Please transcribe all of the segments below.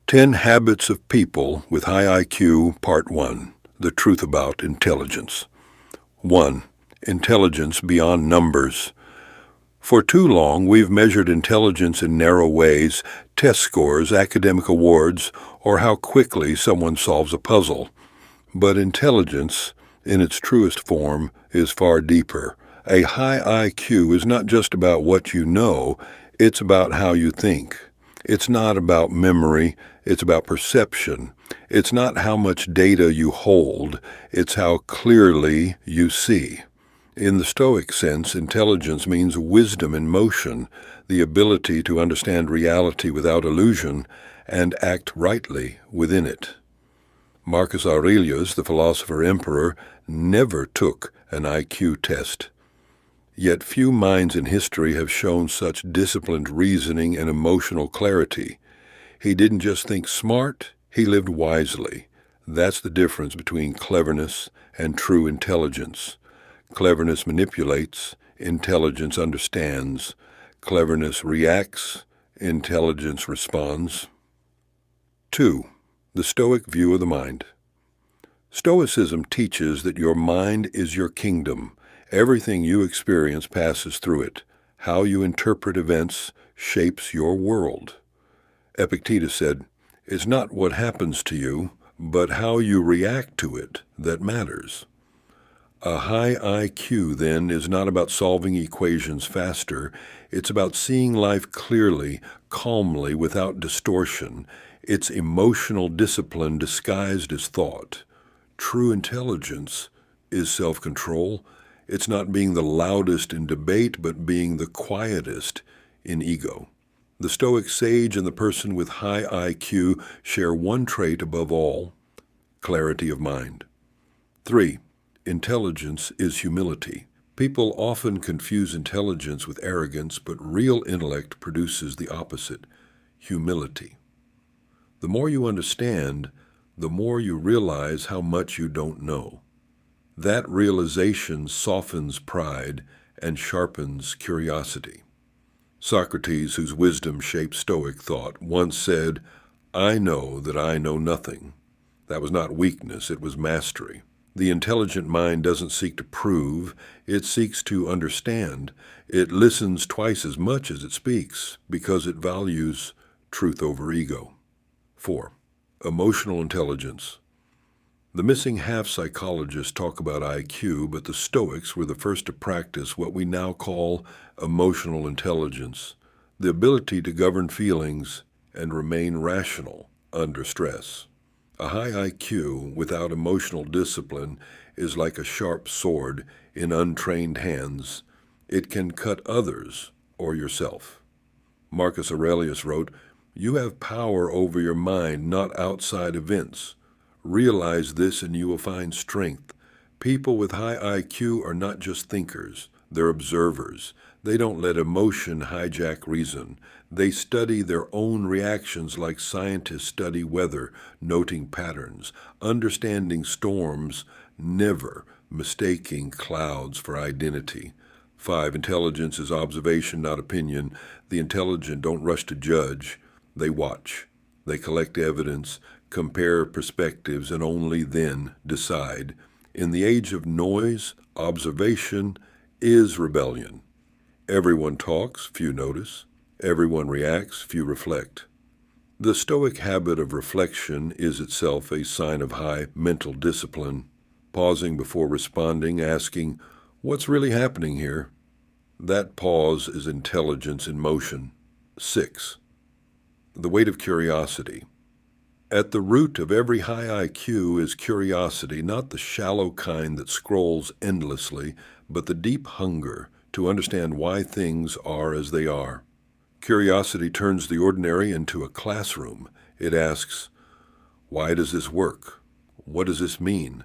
10 Habits of People with High IQ, Part 1. The Truth About Intelligence. 1. Intelligence beyond numbers. For too long, we've measured intelligence in narrow ways, test scores, academic awards, or how quickly someone solves a puzzle. But intelligence, in its truest form, is far deeper. A high IQ is not just about what you know, it's about how you think. It's not about memory, it's about perception. It's not how much data you hold, it's how clearly you see. In the Stoic sense, intelligence means wisdom in motion, the ability to understand reality without illusion and act rightly within it. Marcus Aurelius, the philosopher-emperor, never took an IQ test. Yet few minds in history have shown such disciplined reasoning and emotional clarity. He didn't just think smart, he lived wisely. That's the difference between cleverness and true intelligence. Cleverness manipulates, intelligence understands. Cleverness reacts, intelligence responds. 2. The Stoic view of the mind. Stoicism teaches that your mind is your kingdom. Everything you experience passes through it. How you interpret events shapes your world. Epictetus said, "It's not what happens to you, but how you react to it that matters." A high IQ, then, is not about solving equations faster. It's about seeing life clearly, calmly, without distortion. It's emotional discipline disguised as thought. True intelligence is self-control. It's not being the loudest in debate, but being the quietest in ego. The Stoic sage and the person with high IQ share one trait above all: clarity of mind. 3. Intelligence is humility. People often confuse intelligence with arrogance, but real intellect produces the opposite: humility. The more you understand, the more you realize how much you don't know. That realization softens pride and sharpens curiosity. Socrates, whose wisdom shaped Stoic thought, once said, "I know that I know nothing." That was not weakness, it was mastery. The intelligent mind doesn't seek to prove, it seeks to understand. It listens twice as much as it speaks because it values truth over ego. 4. Emotional intelligence. The missing half psychologists talk about IQ, but the Stoics were the first to practice what we now call emotional intelligence, the ability to govern feelings and remain rational under stress. A high IQ without emotional discipline is like a sharp sword in untrained hands. It can cut others or yourself. Marcus Aurelius wrote, "You have power over your mind, not outside events. Realize this and you will find strength." People with high IQ are not just thinkers, they're observers. They don't let emotion hijack reason. They study their own reactions like scientists study weather, noting patterns, understanding storms, never mistaking clouds for identity. 5. Intelligence is observation, not opinion. The intelligent don't rush to judge. They watch. They collect evidence, compare perspectives, and only then decide. In the age of noise, observation is rebellion. Everyone talks, few notice. Everyone reacts, few reflect. The Stoic habit of reflection is itself a sign of high mental discipline. Pausing before responding, asking, "What's really happening here?" That pause is intelligence in motion. 6. The weight of curiosity. At the root of every high IQ is curiosity, not the shallow kind that scrolls endlessly, but the deep hunger to understand why things are as they are. Curiosity turns the ordinary into a classroom. It asks, "Why does this work? What does this mean?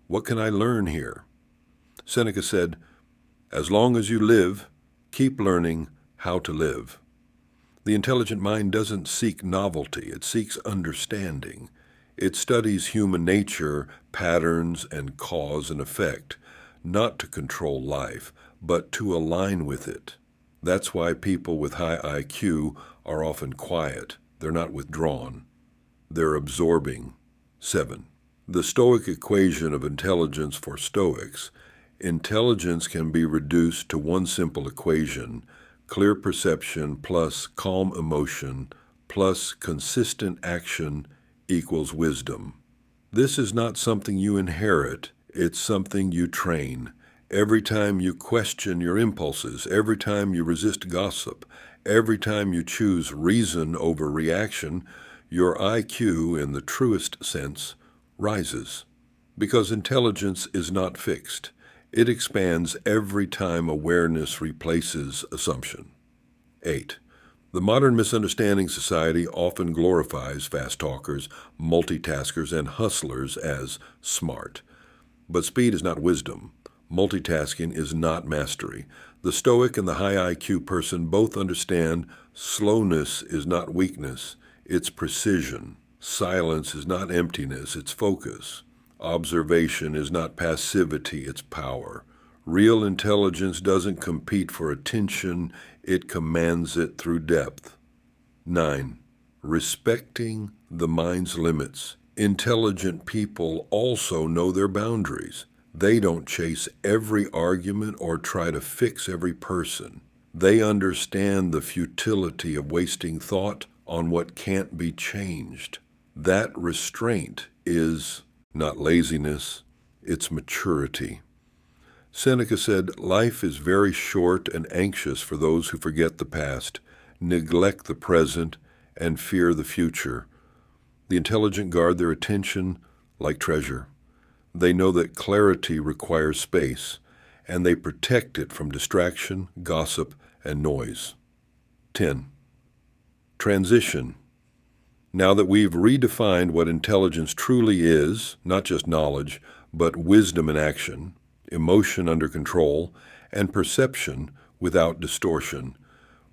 What can I learn here?" Seneca said, "As long as you live, keep learning how to live." The intelligent mind doesn't seek novelty, it seeks understanding. It studies human nature, patterns, and cause and effect, not to control life, but to align with it. That's why people with high IQ are often quiet. They're not withdrawn. they're absorbing. 7. The Stoic equation of intelligence for Stoics. Intelligence can be reduced to one simple equation: clear perception plus calm emotion plus consistent action equals wisdom. This is not something you inherit, it's something you train. Every time you question your impulses, every time you resist gossip, every time you choose reason over reaction, your IQ, in the truest sense, rises. Because intelligence is not fixed. It expands every time awareness replaces assumption. 8. The modern misunderstanding society often glorifies fast talkers, multitaskers, and hustlers as smart. But speed is not wisdom. Multitasking is not mastery. The Stoic and the high IQ person both understand slowness is not weakness, it's precision. Silence is not emptiness, it's focus. Observation is not passivity, it's power. Real intelligence doesn't compete for attention, it commands it through depth. 9. Respecting the mind's limits. Intelligent people also know their boundaries. They don't chase every argument or try to fix every person. They understand the futility of wasting thought on what can't be changed. That restraint is not laziness, it's maturity. Seneca said, "Life is very short and anxious for those who forget the past, neglect the present, and fear the future." The intelligent guard their attention like treasure. They know that clarity requires space, and they protect it from distraction, gossip, and noise. 10. Transition. Now that we've redefined what intelligence truly is, not just knowledge, but wisdom in action, emotion under control, and perception without distortion,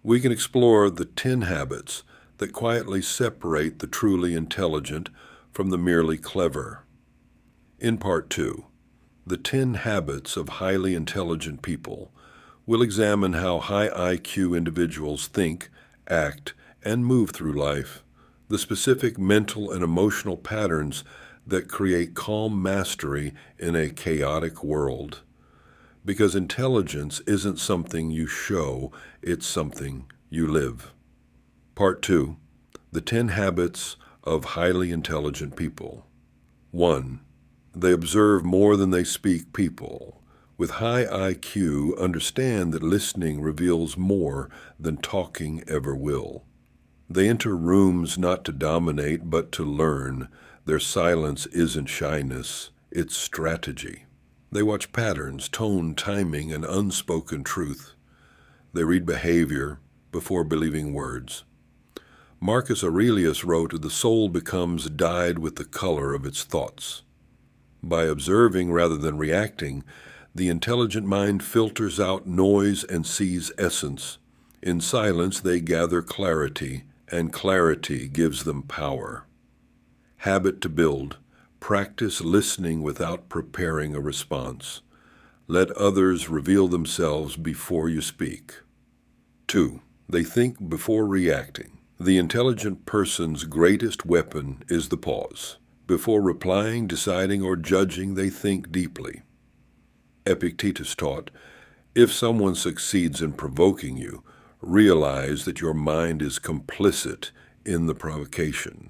we can explore the 10 habits that quietly separate the truly intelligent from the merely clever. In Part 2, the 10 habits of highly intelligent people, we'll examine how high IQ individuals think, act, and move through life, the specific mental and emotional patterns that create calm mastery in a chaotic world. Because intelligence isn't something you show, it's something you live. Part 2, the 10 habits of highly intelligent people. 1. They observe more than they speak people. With high IQ, understand that listening reveals more than talking ever will. They enter rooms not to dominate, but to learn. Their silence isn't shyness, it's strategy. They watch patterns, tone, timing, and unspoken truth. They read behavior before believing words. Marcus Aurelius wrote, "The soul becomes dyed with the color of its thoughts." By observing rather than reacting, the intelligent mind filters out noise and sees essence. In silence, they gather clarity, and clarity gives them power. Habit to build. Practice listening without preparing a response. Let others reveal themselves before you speak. 2. They think before reacting. The intelligent person's greatest weapon is the pause. Before replying, deciding, or judging, they think deeply. Epictetus taught, "If someone succeeds in provoking you, realize that your mind is complicit in the provocation."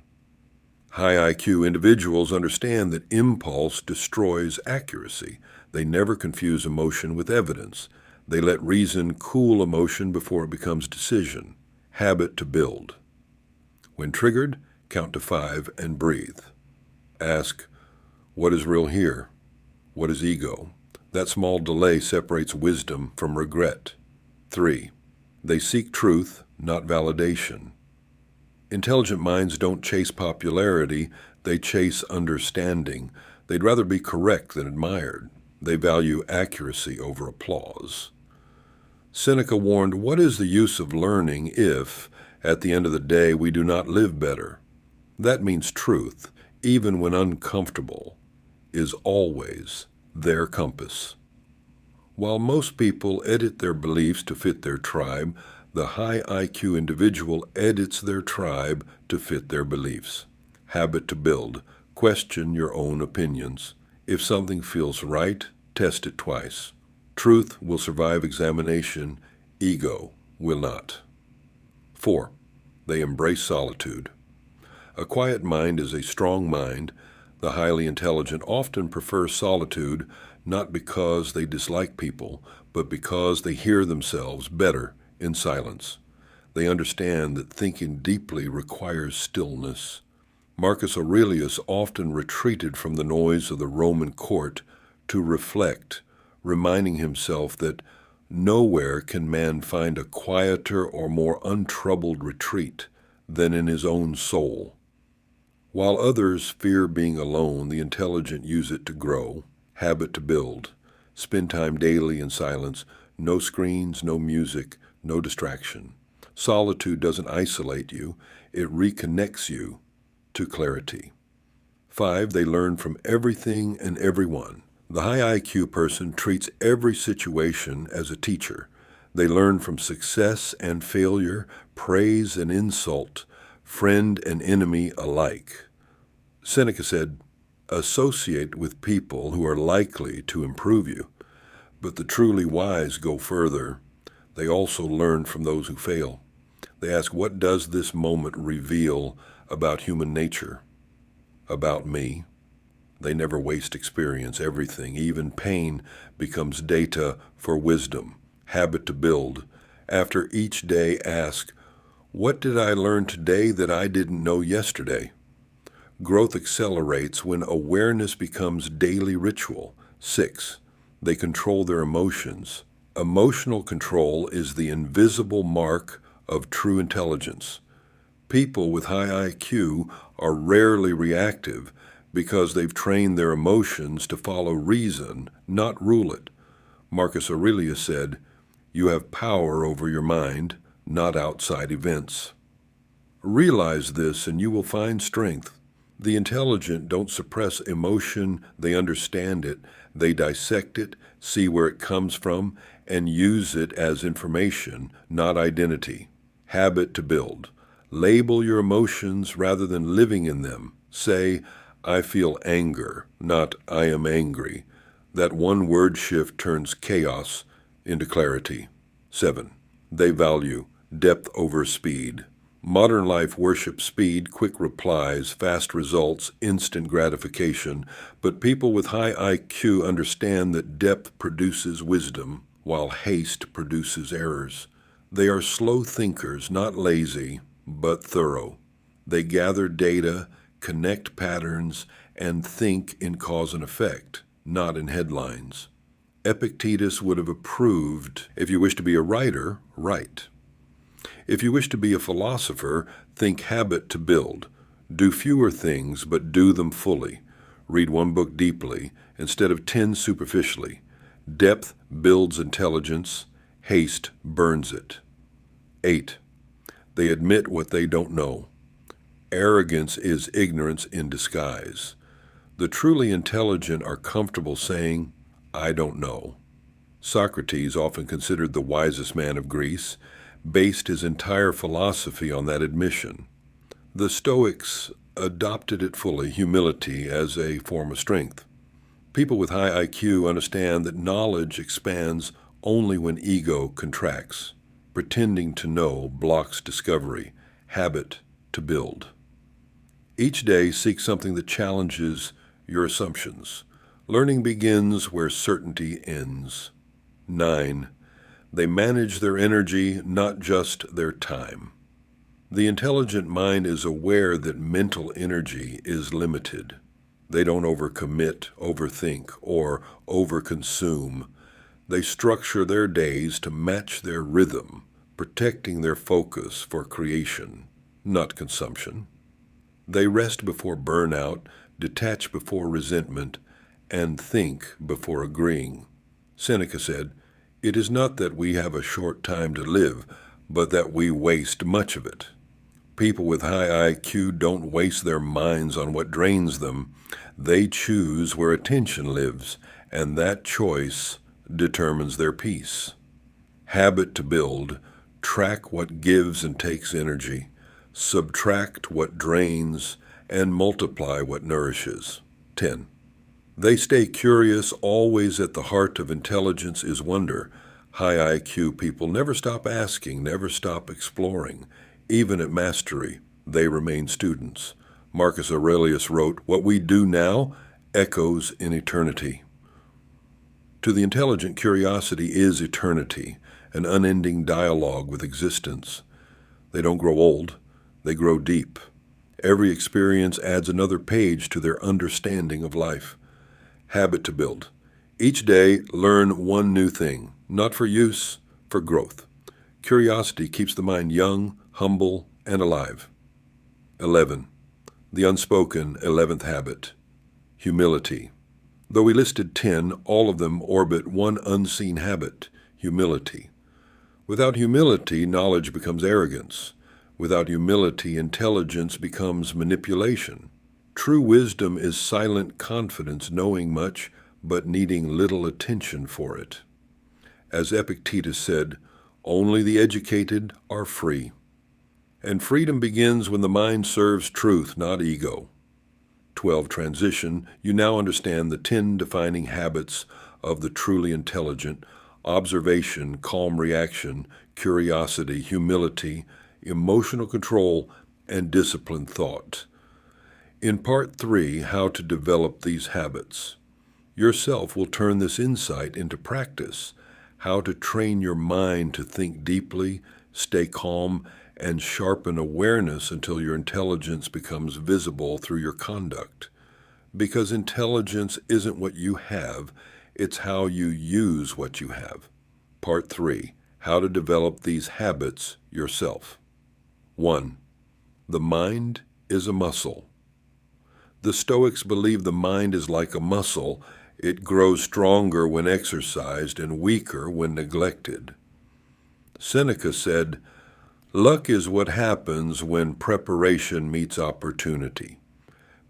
High IQ individuals understand that impulse destroys accuracy. They never confuse emotion with evidence. They let reason cool emotion before it becomes decision. Habit to build. When triggered, count to 5 and breathe. Ask, what is real here? What is ego? That small delay separates wisdom from regret. 3. They seek truth, not validation. Intelligent minds don't chase popularity, they chase understanding. They'd rather be correct than admired. They value accuracy over applause. Seneca warned, "What is the use of learning if, at the end of the day, we do not live better?" That means truth, even when uncomfortable, is always their compass. While most people edit their beliefs to fit their tribe, the high IQ individual edits their tribe to fit their beliefs. Habit to build. Question your own opinions. If something feels right, test it twice. Truth will survive examination. Ego will not. 4. They embrace solitude. A quiet mind is a strong mind. The highly intelligent often prefer solitude, not because they dislike people, but because they hear themselves better in silence. They understand that thinking deeply requires stillness. Marcus Aurelius often retreated from the noise of the Roman court to reflect, reminding himself that nowhere can man find a quieter or more untroubled retreat than in his own soul. While others fear being alone, the intelligent use it to grow. Habit to build. Spend time daily in silence. No screens, no music, no distraction. Solitude doesn't isolate you. It reconnects you to clarity. 5. They learn from everything and everyone. The high IQ person treats every situation as a teacher. They learn from success and failure, praise and insult, friend and enemy alike. Seneca said, "Associate with people who are likely to improve you." But the truly wise go further. They also learn from those who fail. They ask, what does this moment reveal about human nature? About me? They never waste experience. Everything, even pain, becomes data for wisdom. Habit to build. After each day, ask, what did I learn today that I didn't know yesterday? Growth accelerates when awareness becomes daily ritual. 6. They control their emotions. Emotional control is the invisible mark of true intelligence. People with high IQ are rarely reactive because they've trained their emotions to follow reason, not rule it. Marcus Aurelius said, "You have power over your mind, not outside events." Realize this and you will find strength. The intelligent don't suppress emotion, they understand it, they dissect it, see where it comes from, and use it as information, not identity. Habit to build. Label your emotions rather than living in them. Say, I feel anger, not I am angry. That one word shift turns chaos into clarity. 7. They value depth over speed. Modern life worships speed, quick replies, fast results, instant gratification, but people with high IQ understand that depth produces wisdom, while haste produces errors. They are slow thinkers, not lazy, but thorough. They gather data, connect patterns, and think in cause and effect, not in headlines. Epictetus would have approved, if you wish to be a writer, write. If you wish to be a philosopher, think habit to build. Do fewer things, but do them fully. Read one book deeply, instead of 10 superficially. Depth builds intelligence. Haste burns it. 8. They admit what they don't know. Arrogance is ignorance in disguise. The truly intelligent are comfortable saying, I don't know. Socrates, often considered the wisest man of Greece, based his entire philosophy on that admission. The Stoics adopted it fully, humility as a form of strength. People with high IQ understand that knowledge expands only when ego contracts. Pretending to know blocks discovery. Habit to build. Each day, seek something that challenges your assumptions. Learning begins where certainty ends. 9. They manage their energy, not just their time. The intelligent mind is aware that mental energy is limited. They don't overcommit, overthink, or overconsume. They structure their days to match their rhythm, protecting their focus for creation, not consumption. They rest before burnout, detach before resentment, and think before agreeing. Seneca said, "It is not that we have a short time to live, but that we waste much of it." People with high IQ don't waste their minds on what drains them. They choose where attention lives, and that choice determines their peace. Habit to build. Track what gives and takes energy. Subtract what drains, and multiply what nourishes. 10. They stay curious. Always at the heart of intelligence is wonder. High IQ people never stop asking, never stop exploring. Even at mastery, they remain students. Marcus Aurelius wrote, "What we do now echoes in eternity." To the intelligent, curiosity is eternity, an unending dialogue with existence. They don't grow old, they grow deep. Every experience adds another page to their understanding of life. Habit to build. Each day, learn one new thing, not for use, for growth. Curiosity keeps the mind young, humble, and alive. 11. The unspoken 11th habit, humility. Though we listed 10, all of them orbit one unseen habit, humility. Without humility, knowledge becomes arrogance. Without humility, intelligence becomes manipulation. True wisdom is silent confidence, knowing much, but needing little attention for it. As Epictetus said, only the educated are free. And freedom begins when the mind serves truth, not ego. 12. Transition. You now understand the 10 defining habits of the truly intelligent: observation, calm reaction, curiosity, humility, emotional control, and disciplined thought. In Part 3, how to develop these habits. Yourself will turn this insight into practice, how to train your mind to think deeply, stay calm, and sharpen awareness until your intelligence becomes visible through your conduct. Because intelligence isn't what you have, it's how you use what you have. Part 3, how to develop these habits yourself. 1. The mind is a muscle. The Stoics believe the mind is like a muscle. It grows stronger when exercised and weaker when neglected. Seneca said, "Luck is what happens when preparation meets opportunity."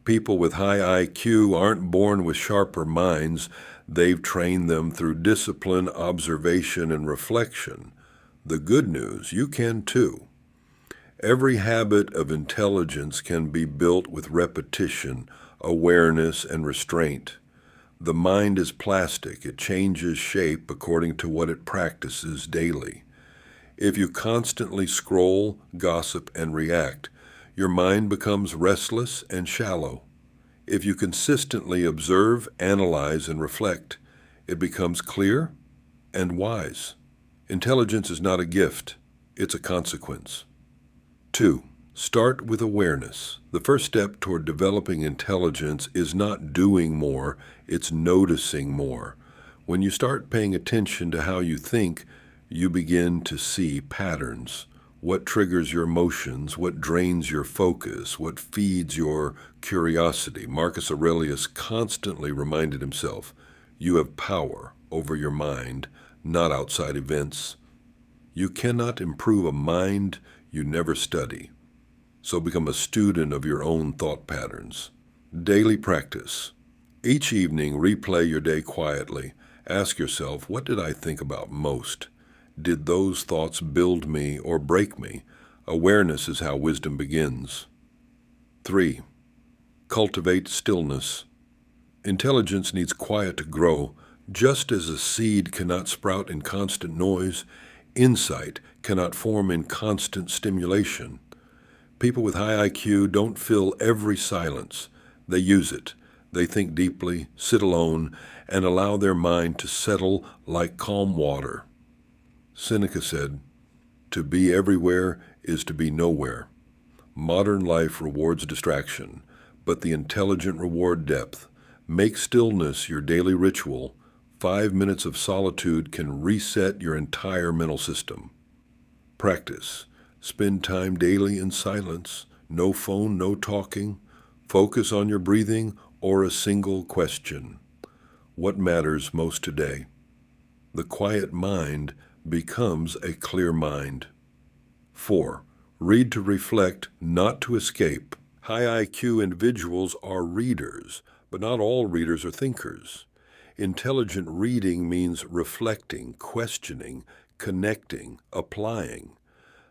People with high IQ aren't born with sharper minds. They've trained them through discipline, observation, and reflection. The good news, you can too. Every habit of intelligence can be built with repetition, awareness, and restraint. The mind is plastic. It changes shape according to what it practices daily. If you constantly scroll, gossip, and react, your mind becomes restless and shallow. If you consistently observe, analyze, and reflect, it becomes clear and wise. Intelligence is not a gift, it's a consequence. 2. Start with awareness. The first step toward developing intelligence is not doing more, it's noticing more. When you start paying attention to how you think, you begin to see patterns. What triggers your emotions, what drains your focus, what feeds your curiosity. Marcus Aurelius constantly reminded himself, you have power over your mind, not outside events. You cannot improve a mind you never study. So become a student of your own thought patterns. Daily practice. Each evening, replay your day quietly. Ask yourself, what did I think about most? Did those thoughts build me or break me? Awareness is how wisdom begins. 3. Cultivate stillness. Intelligence needs quiet to grow. Just as a seed cannot sprout in constant noise, insight cannot form in constant stimulation. People with high IQ don't fill every silence. They use it. They think deeply, sit alone, and allow their mind to settle like calm water. Seneca said, "To be everywhere is to be nowhere." Modern life rewards distraction, but the intelligent reward depth. Make stillness your daily ritual. 5 minutes of solitude can reset your entire mental system. Practice. Spend time daily in silence. No phone, no talking. Focus on your breathing or a single question. What matters most today? The quiet mind becomes a clear mind. 4. Read to reflect, not to escape. High IQ individuals are readers, but not all readers are thinkers. Intelligent reading means reflecting, questioning, connecting, applying.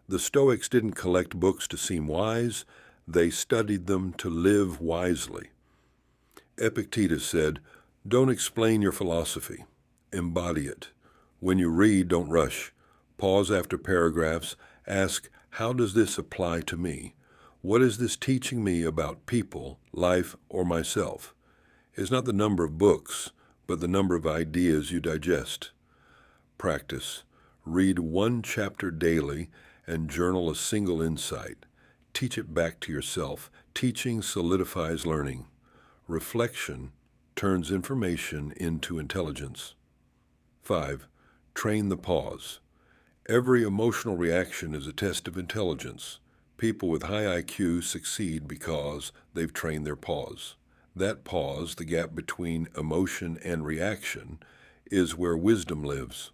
The Stoics didn't collect books to seem wise. They studied them to live wisely. Epictetus said, "Don't explain your philosophy. Embody it. When you read, don't rush. Pause after paragraphs. Ask, how does this apply to me? What is this teaching me about people, life, or myself?" It's not the number of books, but the number of ideas you digest. Practice. Read one chapter daily and journal a single insight. Teach it back to yourself. Teaching solidifies learning. Reflection turns information into intelligence. 5. Train the pause. Every emotional reaction is a test of intelligence. People with high IQ succeed because they've trained their pause. That pause, the gap between emotion and reaction, is where wisdom lives.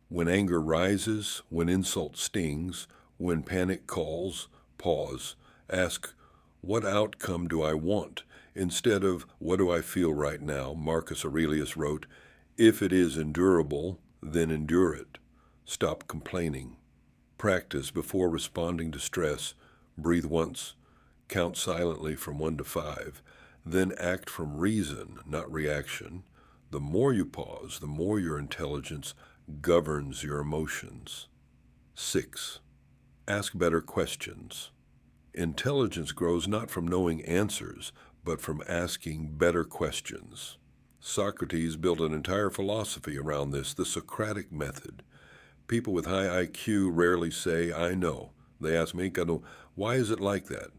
When anger rises, when insult stings, when panic calls, pause. Ask, what outcome do I want? Instead of, what do I feel right now? Marcus Aurelius wrote, if it is endurable, then endure it. Stop complaining. Practice before responding to stress. Breathe once. Count silently from 1 to 5. Then act from reason, not reaction. The more you pause, the more your intelligence governs your emotions. 6. Ask better questions. Intelligence grows not from knowing answers, but from asking better questions. Socrates built an entire philosophy around this, the Socratic method. People with high IQ rarely say, I know. They ask me, why is it like that?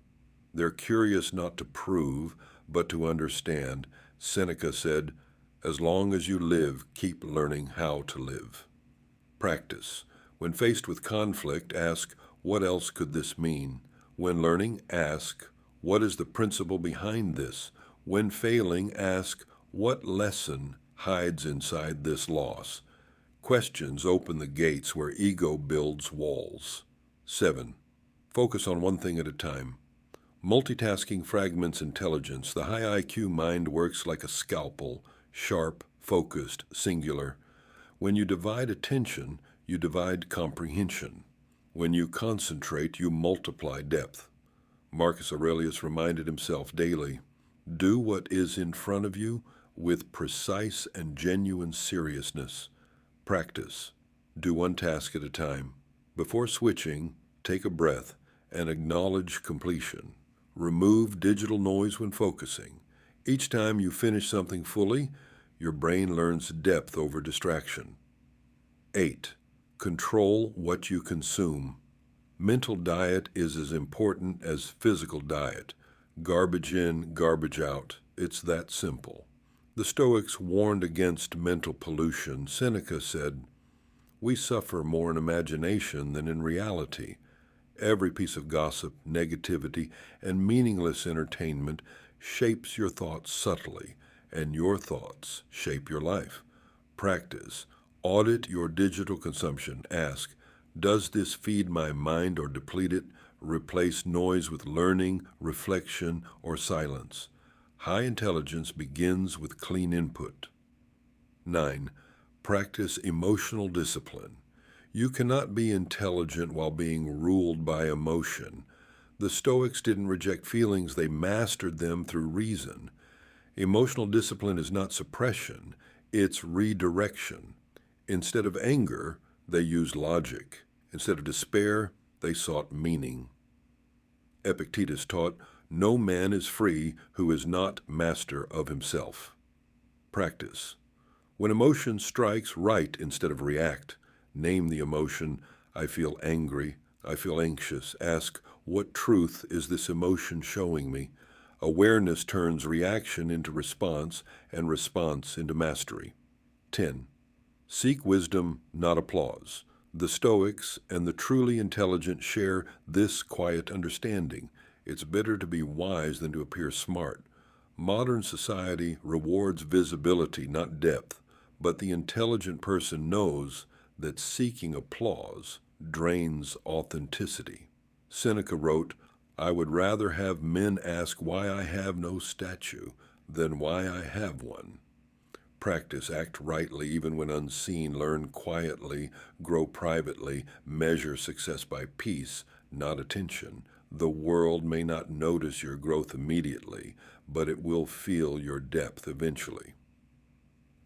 They're curious not to prove, but to understand. Seneca said, as long as you live, keep learning how to live. Practice. When faced with conflict, ask, what else could this mean? When learning, ask, what is the principle behind this? When failing, ask, what lesson hides inside this loss? Questions open the gates where ego builds walls. 7. Focus on one thing at a time. Multitasking fragments intelligence. The high IQ mind works like a scalpel, sharp, focused, singular. When you divide attention, you divide comprehension. When you concentrate, you multiply depth. Marcus Aurelius reminded himself daily, do what is in front of you with precise and genuine seriousness. Practice. Do one task at a time. Before switching, take a breath and acknowledge completion. Remove digital noise when focusing. Each time you finish something fully, your brain learns depth over distraction. 8. Control what you consume. Mental diet is as important as physical diet. Garbage in, garbage out. It's that simple. The Stoics warned against mental pollution. Seneca said, we suffer more in imagination than in reality. Every piece of gossip, negativity, and meaningless entertainment shapes your thoughts subtly, and your thoughts shape your life. Practice. Audit your digital consumption. Ask, does this feed my mind or deplete it? Replace noise with learning, reflection, or silence. High intelligence begins with clean input. 9. Practice emotional discipline. You cannot be intelligent while being ruled by emotion. The Stoics didn't reject feelings, they mastered them through reason. Emotional discipline is not suppression, it's redirection. Instead of anger, they used logic. Instead of despair, they sought meaning. Epictetus taught, no man is free who is not master of himself. Practice. When emotion strikes, write instead of react. Name the emotion. I feel angry. I feel anxious. Ask, what truth is this emotion showing me? Awareness turns reaction into response and response into mastery. 10. Seek wisdom, not applause. The Stoics and the truly intelligent share this quiet understanding. It's better to be wise than to appear smart. Modern society rewards visibility, not depth, but the intelligent person knows that seeking applause drains authenticity. Seneca wrote, I would rather have men ask why I have no statue than why I have one. Practice, act rightly even when unseen, learn quietly, grow privately, measure success by peace, not attention. The world may not notice your growth immediately, but it will feel your depth eventually.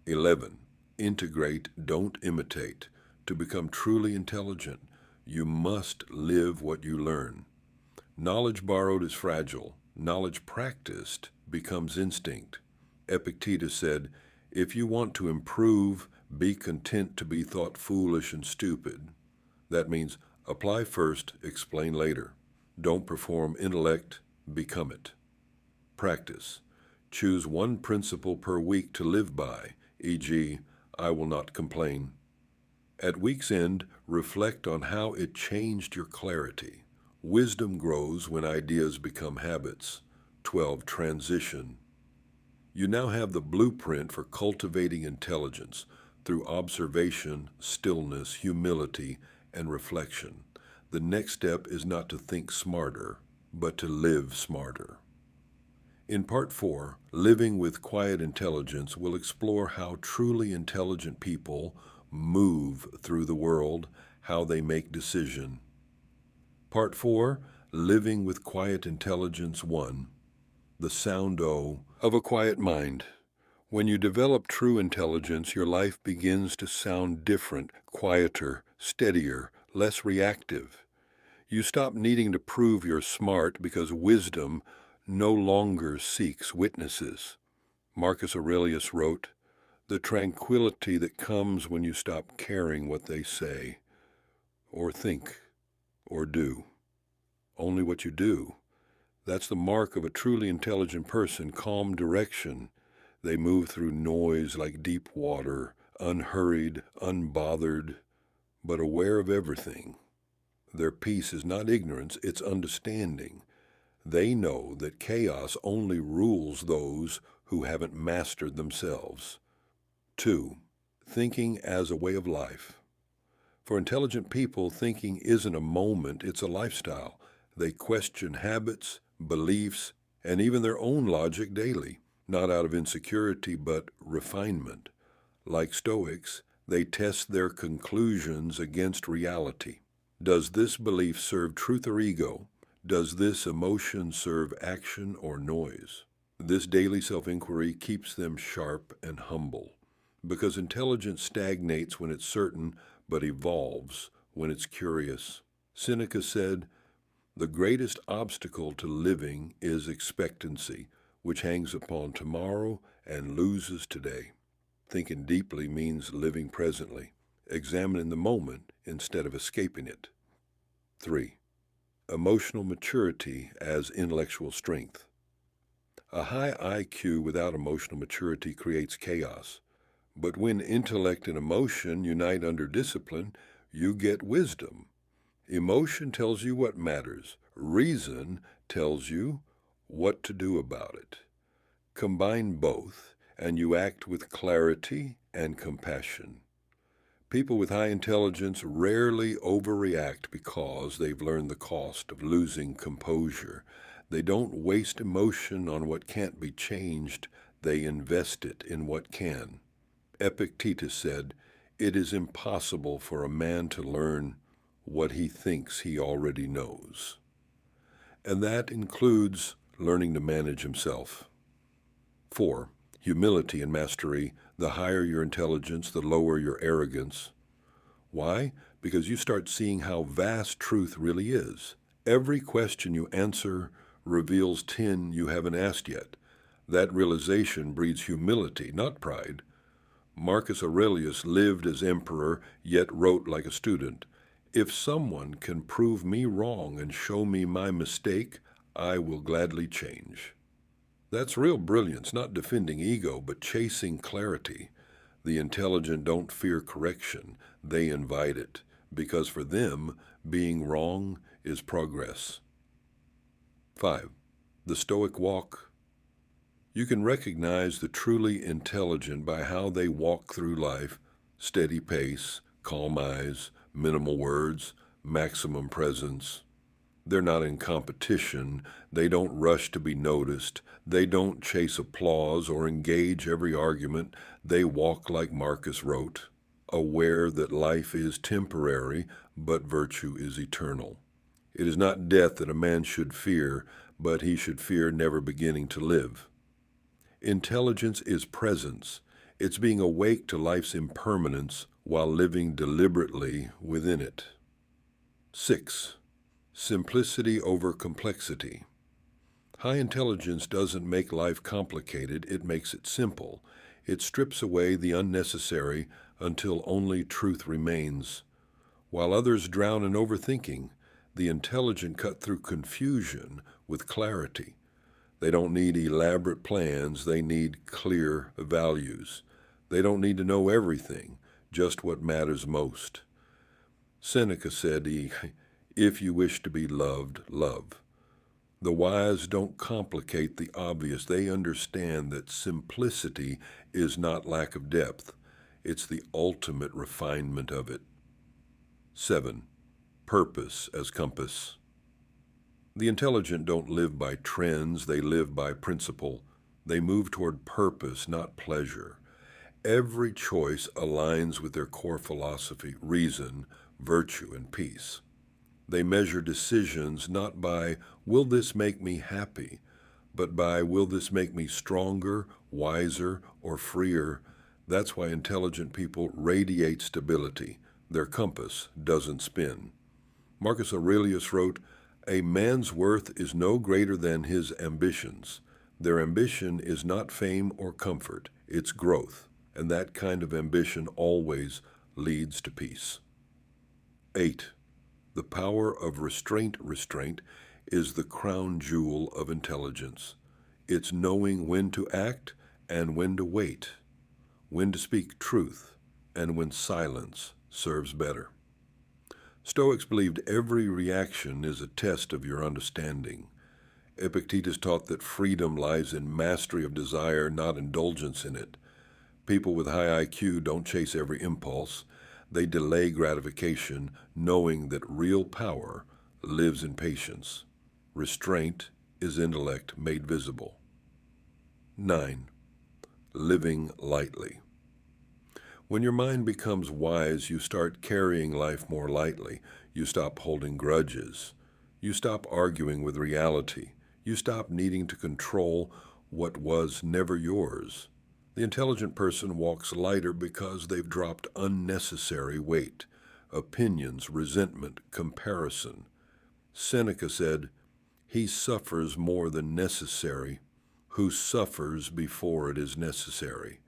11. Integrate, don't imitate. To become truly intelligent, you must live what you learn. Knowledge borrowed is fragile. Knowledge practiced becomes instinct. Epictetus said, "If you want to improve, be content to be thought foolish and stupid." That means apply first, explain later. Don't perform intellect, become it. Practice. Choose one principle per week to live by, e.g., I will not complain. At week's end, reflect on how it changed your clarity. Wisdom grows when ideas become habits. 12. Transition. You now have the blueprint for cultivating intelligence through observation, stillness, humility, and reflection. The next step is not to think smarter, but to live smarter. In Part 4, Living with Quiet Intelligence, we'll explore how truly intelligent people move through the world, how they make decisions. Part 4, Living with Quiet Intelligence 1, The Sound O of a Quiet Mind. When you develop true intelligence, your life begins to sound different, quieter, steadier, less reactive. You stop needing to prove you're smart because wisdom no longer seeks witnesses. Marcus Aurelius wrote, "The tranquility that comes when you stop caring what they say, or think, or do. Only what you do. That's the mark of a truly intelligent person, calm direction. They move through noise like deep water, unhurried, unbothered, but aware of everything. Their peace is not ignorance, it's understanding. They know that chaos only rules those who haven't mastered themselves." 2. Thinking as a way of life. For intelligent people, thinking isn't a moment, it's a lifestyle. They question habits, beliefs, and even their own logic daily, not out of insecurity but refinement. Like Stoics, they test their conclusions against reality. Does this belief serve truth or ego? Does this emotion serve action or noise? This daily self-inquiry keeps them sharp and humble, because intelligence stagnates when it's certain, but evolves when it's curious. Seneca said, "The greatest obstacle to living is expectancy, which hangs upon tomorrow and loses today." Thinking deeply means living presently, examining the moment instead of escaping it. 3. Emotional maturity as intellectual strength. A high IQ without emotional maturity creates chaos. But when intellect and emotion unite under discipline, you get wisdom. Emotion tells you what matters. Reason tells you what to do about it. Combine both, and you act with clarity and compassion. People with high intelligence rarely overreact because they've learned the cost of losing composure. They don't waste emotion on what can't be changed. They invest it in what can. Epictetus said, "It is impossible for a man to learn what he thinks he already knows." And that includes learning to manage himself. 4. Humility and mastery. The higher your intelligence, the lower your arrogance. Why? Because you start seeing how vast truth really is. Every question you answer reveals 10 you haven't asked yet. That realization breeds humility, not pride. Marcus Aurelius lived as emperor, yet wrote like a student. "If someone can prove me wrong and show me my mistake, I will gladly change." That's real brilliance, not defending ego, but chasing clarity. The intelligent don't fear correction, they invite it, because for them, being wrong is progress. 5. The Stoic Walk. You can recognize the truly intelligent by how they walk through life: steady pace, calm eyes, minimal words, maximum presence. They're not in competition. They don't rush to be noticed. They don't chase applause or engage every argument. They walk like Marcus wrote, aware that life is temporary, but virtue is eternal. It is not death that a man should fear, but he should fear never beginning to live. Intelligence is presence. It's being awake to life's impermanence while living deliberately within it. 6. Simplicity over complexity. High intelligence doesn't make life complicated, it makes it simple. It strips away the unnecessary until only truth remains. While others drown in overthinking, the intelligent cut through confusion with clarity. They don't need elaborate plans, they need clear values. They don't need to know everything, just what matters most. Seneca said, "If you wish to be loved, love." The wise don't complicate the obvious. They understand that simplicity is not lack of depth. It's the ultimate refinement of it. 7. Purpose as compass. The intelligent don't live by trends, they live by principle. They move toward purpose, not pleasure. Every choice aligns with their core philosophy, reason, virtue, and peace. They measure decisions not by, will this make me happy, but by, will this make me stronger, wiser, or freer? That's why intelligent people radiate stability. Their compass doesn't spin. Marcus Aurelius wrote, "A man's worth is no greater than his ambitions. Their ambition is not fame or comfort, it's growth, and that kind of ambition always leads to peace." 8. The power of restraint is the crown jewel of intelligence. It's knowing when to act and when to wait, when to speak truth, and when silence serves better. Stoics believed every reaction is a test of your understanding. Epictetus taught that freedom lies in mastery of desire, not indulgence in it. People with high IQ don't chase every impulse. They delay gratification, knowing that real power lives in patience. Restraint is intellect made visible. 9. Living lightly. When your mind becomes wise, you start carrying life more lightly. You stop holding grudges. You stop arguing with reality. You stop needing to control what was never yours. The intelligent person walks lighter because they've dropped unnecessary weight, opinions, resentment, comparison. Seneca said, "He suffers more than necessary who suffers before it is necessary."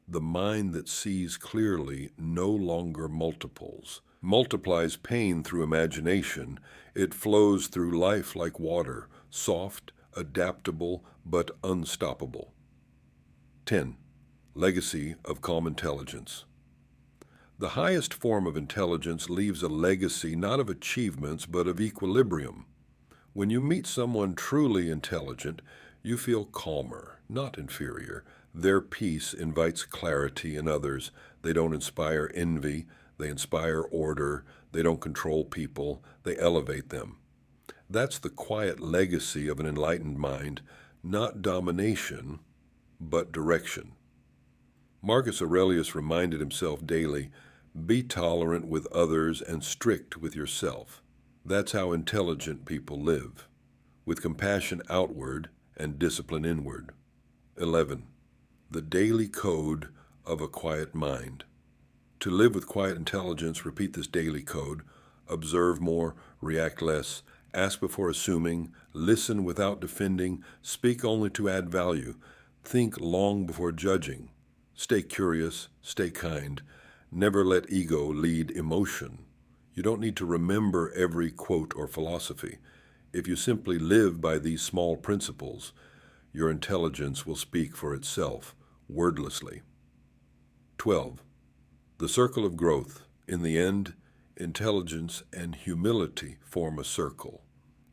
The mind that sees clearly no longer multiplies pain through imagination. It flows through life like water, soft, adaptable, but unstoppable. 10. Legacy of calm intelligence. The highest form of intelligence leaves a legacy not of achievements but of equilibrium. When you meet someone truly intelligent, you feel calmer, not inferior. Their peace invites clarity in others. They don't inspire envy, they inspire order. They don't control people, they elevate them. That's the quiet legacy of an enlightened mind, not domination, but direction. Marcus Aurelius reminded himself daily, be tolerant with others and strict with yourself. That's how intelligent people live, with compassion outward and discipline inward. 11. The daily code of a quiet mind. To live with quiet intelligence, repeat this daily code. Observe more, react less, ask before assuming, listen without defending, speak only to add value, think long before judging. Stay curious, stay kind. Never let ego lead emotion. You don't need to remember every quote or philosophy. If you simply live by these small principles, your intelligence will speak for itself, wordlessly. 12. The circle of growth. In the end, intelligence and humility form a circle.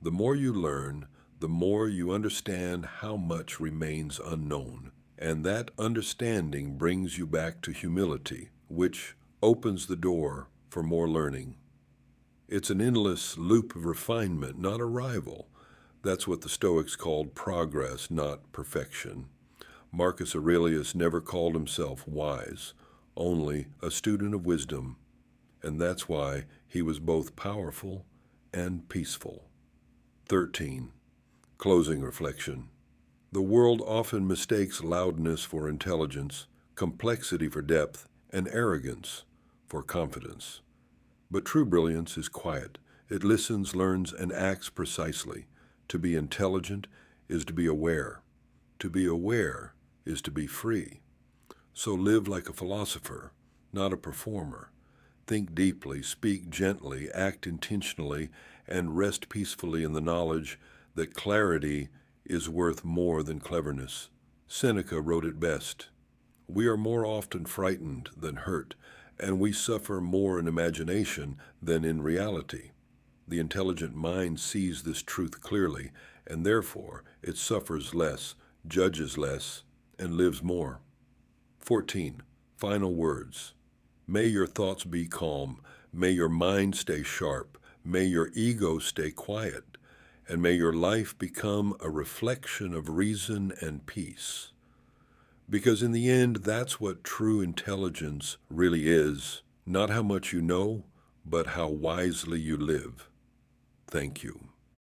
The more you learn, the more you understand how much remains unknown. And that understanding brings you back to humility, which opens the door for more learning. It's an endless loop of refinement, not arrival. That's what the Stoics called progress, not perfection. Marcus Aurelius never called himself wise, only a student of wisdom, and that's why he was both powerful and peaceful. 13. Closing reflection. The world often mistakes loudness for intelligence, complexity for depth, and arrogance for confidence. But true brilliance is quiet. It listens, learns, and acts precisely. To be intelligent is to be aware. To be aware is to be free. So live like a philosopher, not a performer. Think deeply, speak gently, act intentionally, and rest peacefully in the knowledge that clarity is worth more than cleverness. Seneca wrote it best. We are more often frightened than hurt, and we suffer more in imagination than in reality. The intelligent mind sees this truth clearly, and therefore it suffers less, judges less, and lives more. 14. Final words. May your thoughts be calm. May your mind stay sharp. May your ego stay quiet. And may your life become a reflection of reason and peace. Because in the end, that's what true intelligence really is. Not how much you know, but how wisely you live. Thank you.